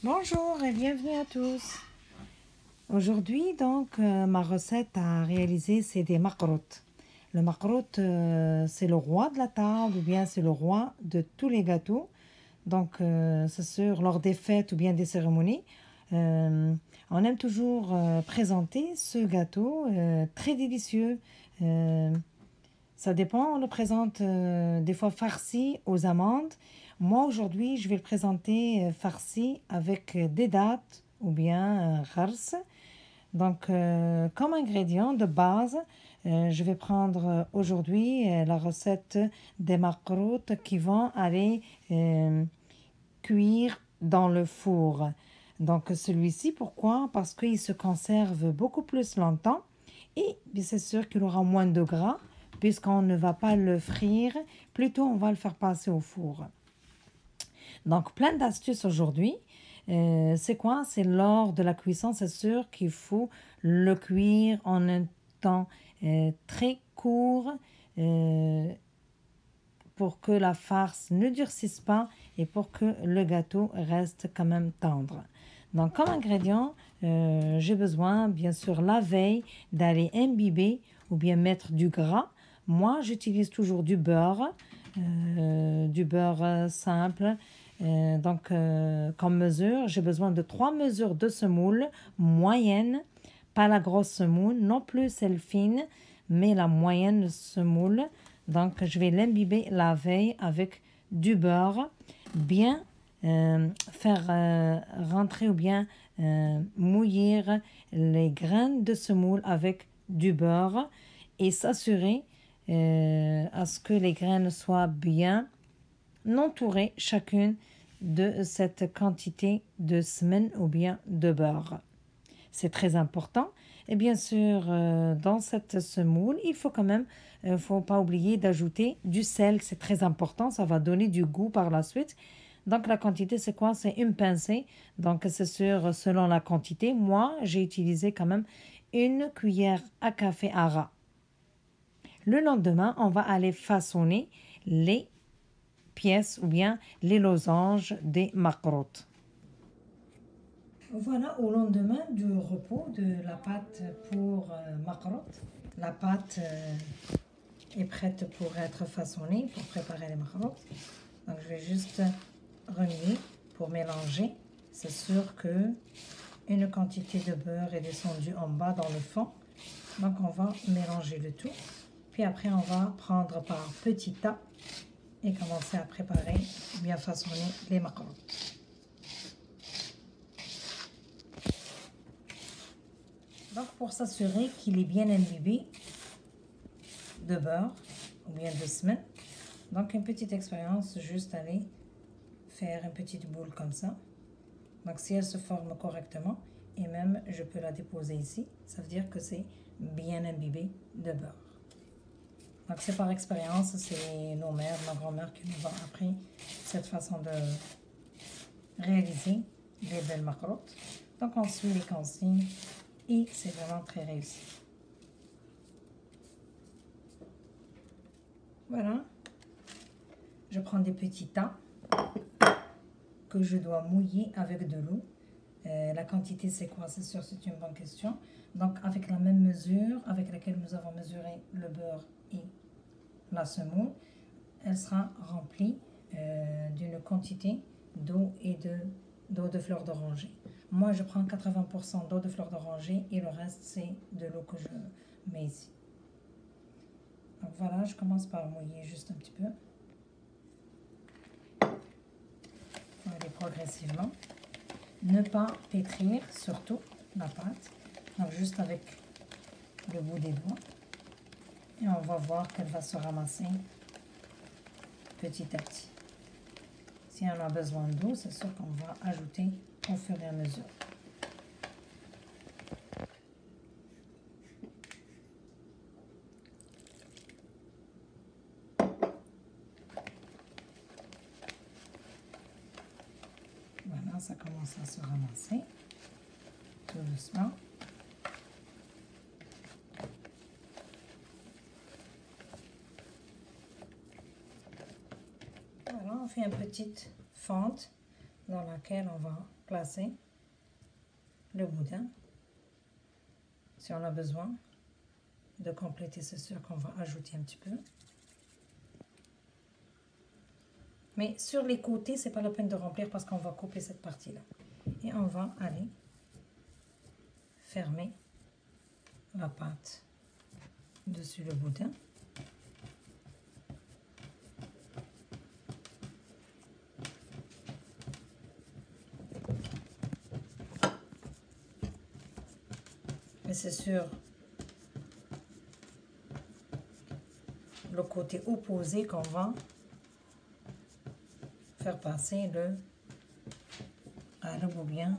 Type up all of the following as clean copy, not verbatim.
Bonjour et bienvenue à tous. Aujourd'hui, donc, ma recette à réaliser, c'est des makrout. Le makrout, c'est le roi de la table ou bien c'est le roi de tous les gâteaux. Donc, c'est sûr, lors des fêtes ou bien des cérémonies, on aime toujours présenter ce gâteau très délicieux. Euh, Ça dépend, on le présente des fois farci aux amandes. Moi, aujourd'hui, je vais le présenter farci avec des dattes ou bien khars. Donc, comme ingrédient de base, je vais prendre aujourd'hui la recette des makrout qui vont aller cuire dans le four. Donc, celui-ci, pourquoi? Parce qu'il se conserve beaucoup plus longtemps et c'est sûr qu'il aura moins de gras puisqu'on ne va pas le frire, plutôt on va le faire passer au four. Donc, plein d'astuces aujourd'hui. C'est quoi? C'est lors de la cuisson, c'est sûr qu'il faut le cuire en un temps très court pour que la farce ne durcisse pas et pour que le gâteau reste quand même tendre. Donc, comme ingrédient, j'ai besoin, bien sûr, la veille d'aller imbiber ou bien mettre du gras. Moi, j'utilise toujours du beurre simple. Comme mesure, j'ai besoin de 3 mesures de semoule moyenne, pas la grosse semoule, non plus celle fine, mais la moyenne semoule. Donc, je vais l'imbiber la veille avec du beurre, bien faire rentrer ou bien mouillir les graines de semoule avec du beurre et s'assurer à ce que les graines soient bien entourées chacune de cette quantité de semaine ou bien de beurre. C'est très important. Et bien sûr, dans cette semoule, il faut quand même, faut pas oublier d'ajouter du sel. C'est très important. Ça va donner du goût par la suite. Donc, la quantité, c'est quoi? C'est une pincée. Donc, c'est sûr, selon la quantité. Moi, j'ai utilisé quand même une cuillère à café à ras. Le lendemain, on va aller façonner les pièces ou bien les losanges des makrout. Voilà, au lendemain du repos de la pâte pour makrout, la pâte est prête pour être façonnée, pour préparer les makrout. Donc, je vais juste remuer pour mélanger. C'est sûr que une quantité de beurre est descendue en bas dans le fond. Donc, on va mélanger le tout. Puis après, on va prendre par petits tas et commencer à préparer, bien façonner les makrout. Donc, pour s'assurer qu'il est bien imbibé de beurre ou bien de semen, donc une petite expérience, juste aller faire une petite boule comme ça. Donc, si elle se forme correctement, et même je peux la déposer ici, ça veut dire que c'est bien imbibé de beurre. Donc, c'est par expérience, c'est nos mères, ma grand-mère qui nous ont appris cette façon de réaliser les belles makrout. Donc, on suit les consignes et c'est vraiment très réussi. Voilà. Je prends des petits tas que je dois mouiller avec de l'eau. La quantité, c'est quoi? C'est sûr, c'est une bonne question. Donc, avec la même mesure avec laquelle nous avons mesuré le beurre et la semoule, elle sera remplie d'une quantité d'eau et d'eau de fleur d'oranger. Moi, je prends 80% d'eau de fleur d'oranger et le reste, c'est de l'eau que je mets ici. Donc voilà, je commence par mouiller juste un petit peu. On va aller progressivement. Ne pas pétrir, surtout, la pâte. Donc juste avec le bout des doigts. Et on va voir qu'elle va se ramasser petit à petit. Si on a besoin d'eau, c'est sûr qu'on va ajouter au fur et à mesure. Voilà, ça commence à se ramasser tout doucement. Voilà, on fait une petite fente dans laquelle on va placer le boudin. Si on a besoin de compléter, c'est sûr qu'on va ajouter un petit peu. Mais sur les côtés, c'est pas la peine de remplir parce qu'on va couper cette partie-là. Et on va aller fermer la pâte dessus le boudin. Mais c'est sur le côté opposé qu'on va faire passer le boudin.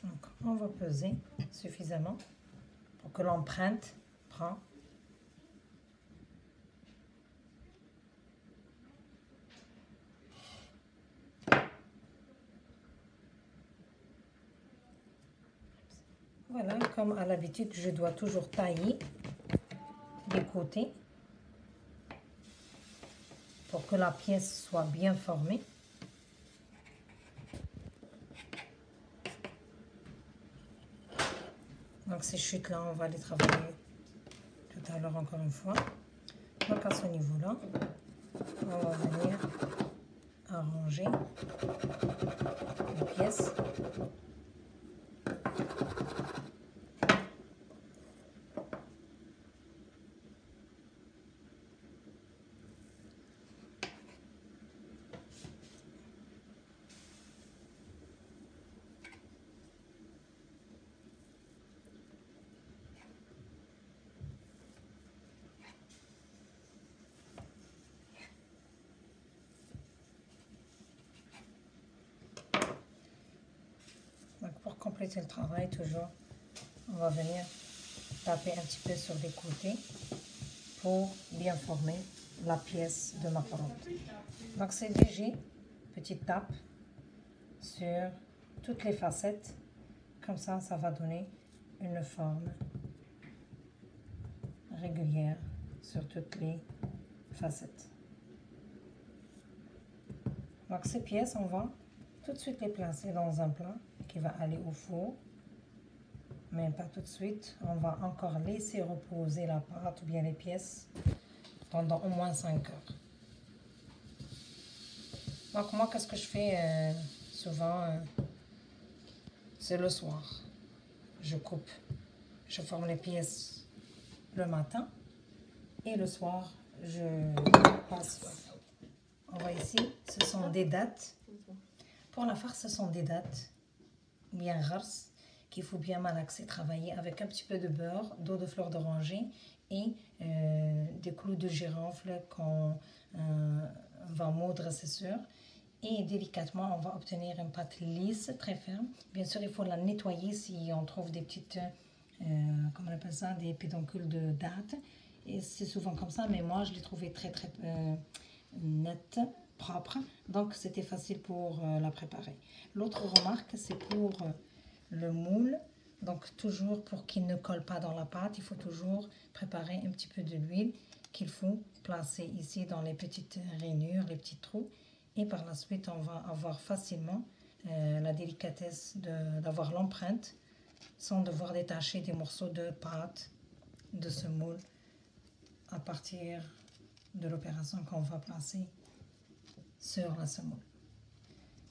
Donc, on va peser suffisamment pour que l'empreinte prend. Voilà, comme à l'habitude, je dois toujours tailler des côtés pour que la pièce soit bien formée. Donc ces chutes-là, on va les travailler tout à l'heure encore une fois. Donc à ce niveau-là, on va venir arranger les pièces. Pour compléter le travail, toujours, on va venir taper un petit peu sur les côtés pour bien former la pièce de macaron. Donc c'est léger, petite tape sur toutes les facettes. Comme ça va donner une forme régulière sur toutes les facettes. Donc ces pièces, on va tout de suite les placer dans un plat qui va aller au four, mais pas tout de suite. On va encore laisser reposer la pâte ou bien les pièces pendant au moins 5 heures. Donc moi, qu'est-ce que je fais souvent, c'est le soir. Je coupe, je forme les pièces le matin et le soir, je passe. On voit ici, ce sont des dattes. Pour la farce, ce sont des dattes bien rares qu'il faut bien malaxer, travailler avec un petit peu de beurre, d'eau de fleur d'oranger et des clous de girofle qu'on va moudre, c'est sûr. Et délicatement, on va obtenir une pâte lisse, très ferme. Bien sûr, il faut la nettoyer si on trouve des petites, comment on appelle ça, des pédoncules de dattes. Et c'est souvent comme ça, mais moi, je l'ai trouvé très nette, propre. Donc, c'était facile pour la préparer. L'autre remarque, c'est pour le moule. Donc, toujours pour qu'il ne colle pas dans la pâte, il faut toujours préparer un petit peu de l'huile qu'il faut placer ici dans les petites rainures, les petits trous. Et par la suite, on va avoir facilement la délicatesse d'avoir l'empreinte sans devoir détacher des morceaux de pâte de ce moule à partir de l'opération qu'on va placer sur la semoule.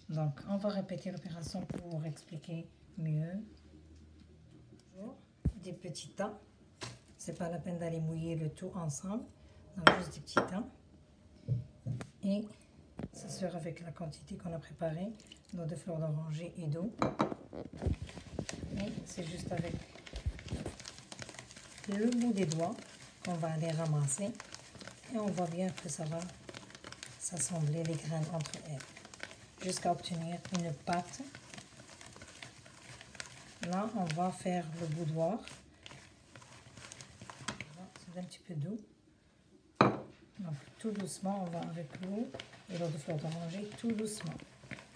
Donc, on va répéter l'opération pour expliquer mieux. Des petits tas. C'est pas la peine d'aller mouiller le tout ensemble. Donc, juste des petits tas. Et c'est sûr avec la quantité qu'on a préparée, d'eau de fleur d'oranger et d'eau. Et c'est juste avec le bout des doigts qu'on va aller ramasser. Et on voit bien que ça va s'assembler les graines entre elles. Jusqu'à obtenir une pâte. Là, on va faire le boudoir. C'est un petit peu d'eau. On Donc tout doucement, on va avec l'eau et l'eau de fleur d'oranger, tout doucement,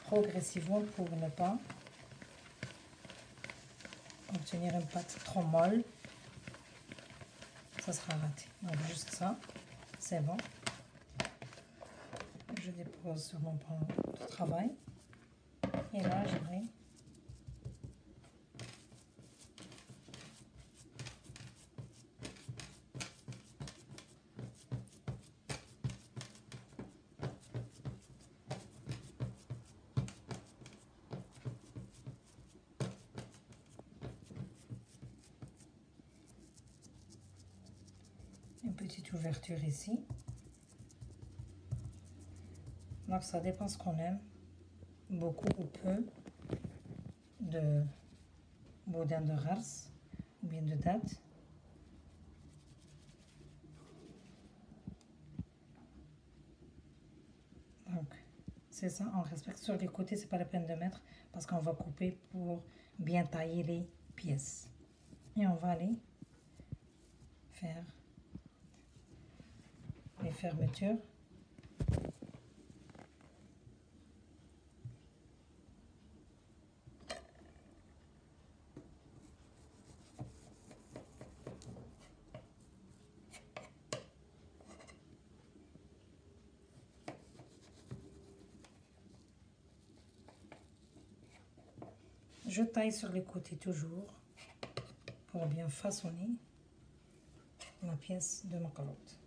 progressivement pour ne pas obtenir une pâte trop molle. Ça sera raté. Donc juste ça, c'est bon. Je dépose sur mon plan de travail. Et là, je vais une petite ouverture ici. Donc ça dépend ce qu'on aime, beaucoup ou peu de boudin de race ou bien de date. Donc c'est ça, on respecte sur les côtés, c'est pas la peine de mettre parce qu'on va couper pour bien tailler les pièces. Et on va aller faire les fermetures. Je taille sur les côtés toujours pour bien façonner la pièce de ma calotte.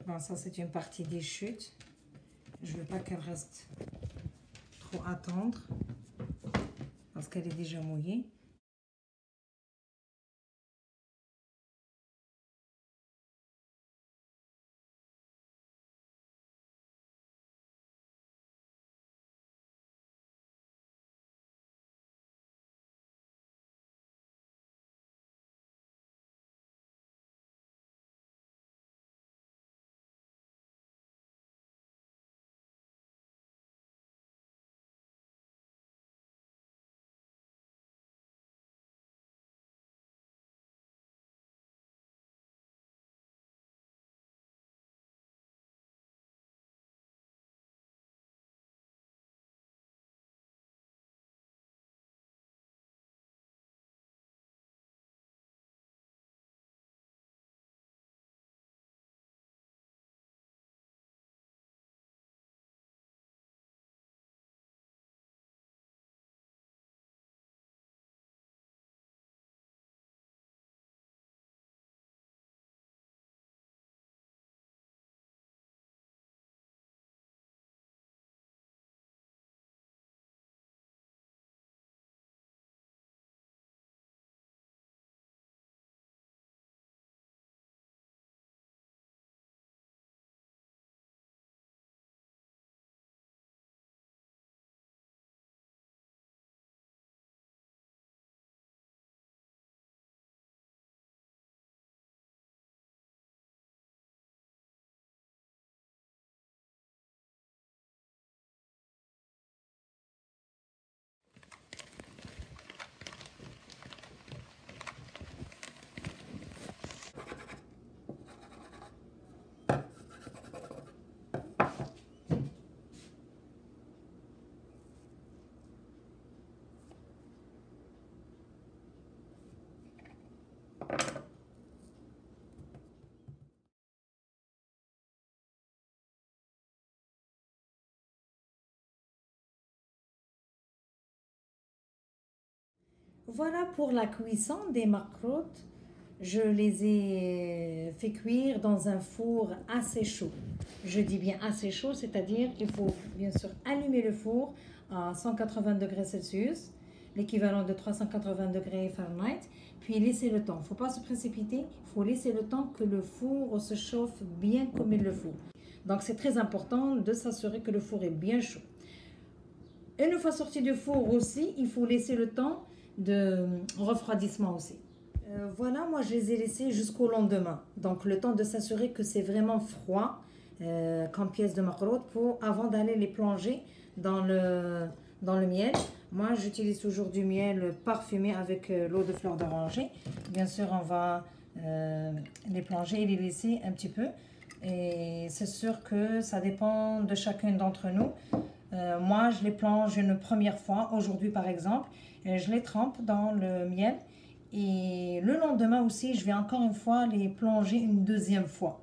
Bon, ça c'est une partie des chutes. Je veux pas qu'elle reste trop à tendre parce qu'elle est déjà mouillée. Voilà pour la cuisson des macarottes. Je les ai fait cuire dans un four assez chaud. Je dis bien assez chaud, c'est-à-dire il faut bien sûr allumer le four à 180 degrés Celsius, l'équivalent de 380 degrés Fahrenheit, puis laisser le temps. Il ne faut pas se précipiter, il faut laisser le temps que le four se chauffe bien comme il le faut. Donc c'est très important de s'assurer que le four est bien chaud. Une fois sorti du four aussi, il faut laisser le temps de refroidissement aussi. Voilà, moi je les ai laissés jusqu'au lendemain. Donc le temps de s'assurer que c'est vraiment froid comme pièce de macarotte avant d'aller les plonger dans le miel. Moi j'utilise toujours du miel parfumé avec l'eau de fleur d'oranger. Bien sûr on va les plonger et les laisser un petit peu. Et c'est sûr que ça dépend de chacun d'entre nous. Moi je les plonge une première fois, aujourd'hui par exemple, je les trempe dans le miel. Et le lendemain aussi, je vais encore une fois les plonger une deuxième fois.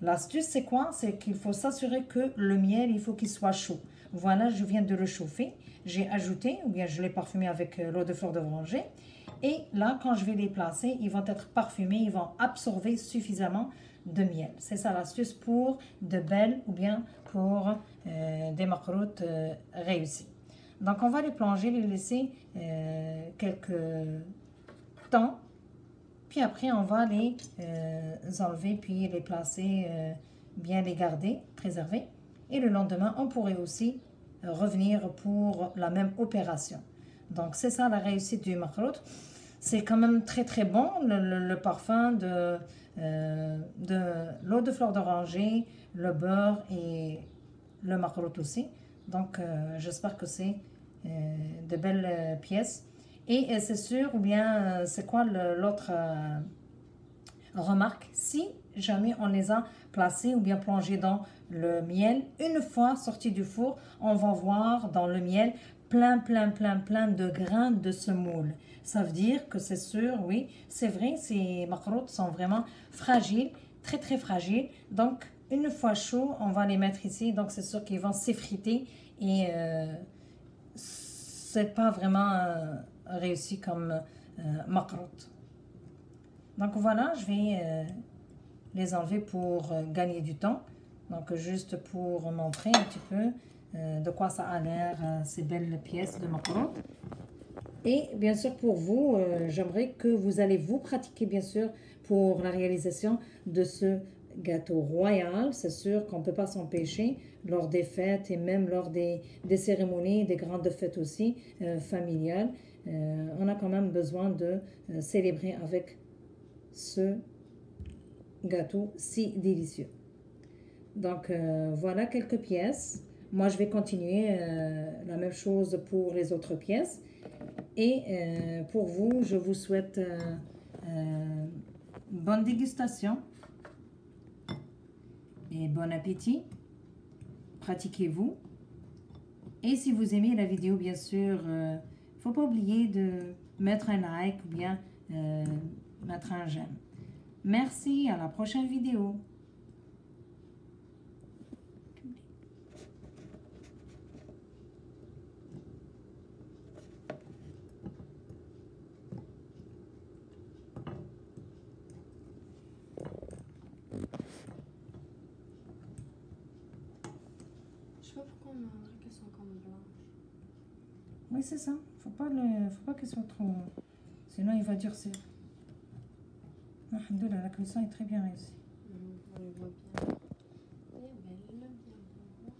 L'astuce, c'est quoi? C'est qu'il faut s'assurer que le miel, il faut qu'il soit chaud. Voilà, je viens de le chauffer. J'ai ajouté, ou bien je l'ai parfumé avec l'eau de fleur d'oranger. Et là, quand je vais les placer, ils vont être parfumés, ils vont absorber suffisamment de miel. C'est ça l'astuce pour de belles ou bien pour des macarottes réussies. Donc, on va les plonger, les laisser quelques temps, puis après on va les enlever puis les placer, bien les garder, préserver, et le lendemain on pourrait aussi revenir pour la même opération. Donc c'est ça la réussite du macarotte. C'est quand même très très bon le parfum de l'eau de fleur d'oranger, le beurre et le macarotte aussi. Donc j'espère que c'est de belles pièces. Et c'est sûr, ou bien c'est quoi l'autre remarque? Si jamais on les a placés ou bien plongés dans le miel, une fois sortis du four, on va voir dans le miel plein de grains de semoule. Ça veut dire que c'est sûr, oui, c'est vrai, ces macarottes sont vraiment fragiles, très fragiles. Donc, une fois chaud, on va les mettre ici. Donc, c'est sûr qu'ils vont s'effriter et c'est pas vraiment réussi comme macarotte. Donc voilà, je vais les enlever pour gagner du temps. Donc juste pour montrer un petit peu de quoi ça a l'air ces belles pièces de macarotte. Et bien sûr pour vous, j'aimerais que vous allez vous pratiquer bien sûr pour la réalisation de ce gâteau royal. C'est sûr qu'on ne peut pas s'empêcher lors des fêtes et même lors des cérémonies, des grandes fêtes aussi familiales. On a quand même besoin de célébrer avec ce gâteau si délicieux. Donc voilà quelques pièces. Moi je vais continuer la même chose pour les autres pièces. Et pour vous, je vous souhaite bonne dégustation et bon appétit. Pratiquez-vous. Et si vous aimez la vidéo, bien sûr, il ne faut pas oublier de mettre un like ou bien mettre un j'aime. Merci, à la prochaine vidéo. Je sais pas pourquoi on a un truc qui sont comme blanches. Oui, c'est ça. Faut pas qu'elle soit trop... Sinon, il va durcir. Alhamdoulilah, la cuisson est très bien réussie. On les voit bien. Elle est belle, bien beau.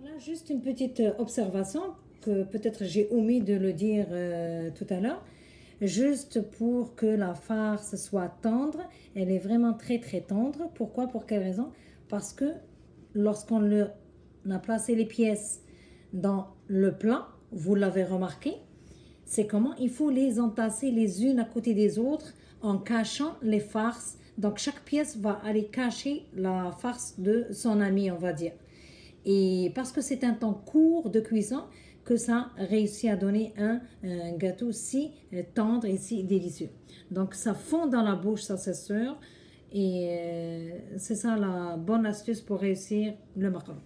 Voilà, juste une petite observation que peut-être j'ai omis de le dire tout à l'heure. Juste pour que la farce soit tendre, elle est vraiment très tendre. Pourquoi? Pour quelle raison? Parce que lorsqu'on a placé les pièces dans le plat, vous l'avez remarqué, c'est comment il faut les entasser les unes à côté des autres en cachant les farces. Donc chaque pièce va aller cacher la farce de son ami, on va dire. Et parce que c'est un temps court de cuisson, que ça réussit à donner un gâteau si tendre et si délicieux. Donc ça fond dans la bouche, ça c'est sûr. Et c'est ça la bonne astuce pour réussir le macaron.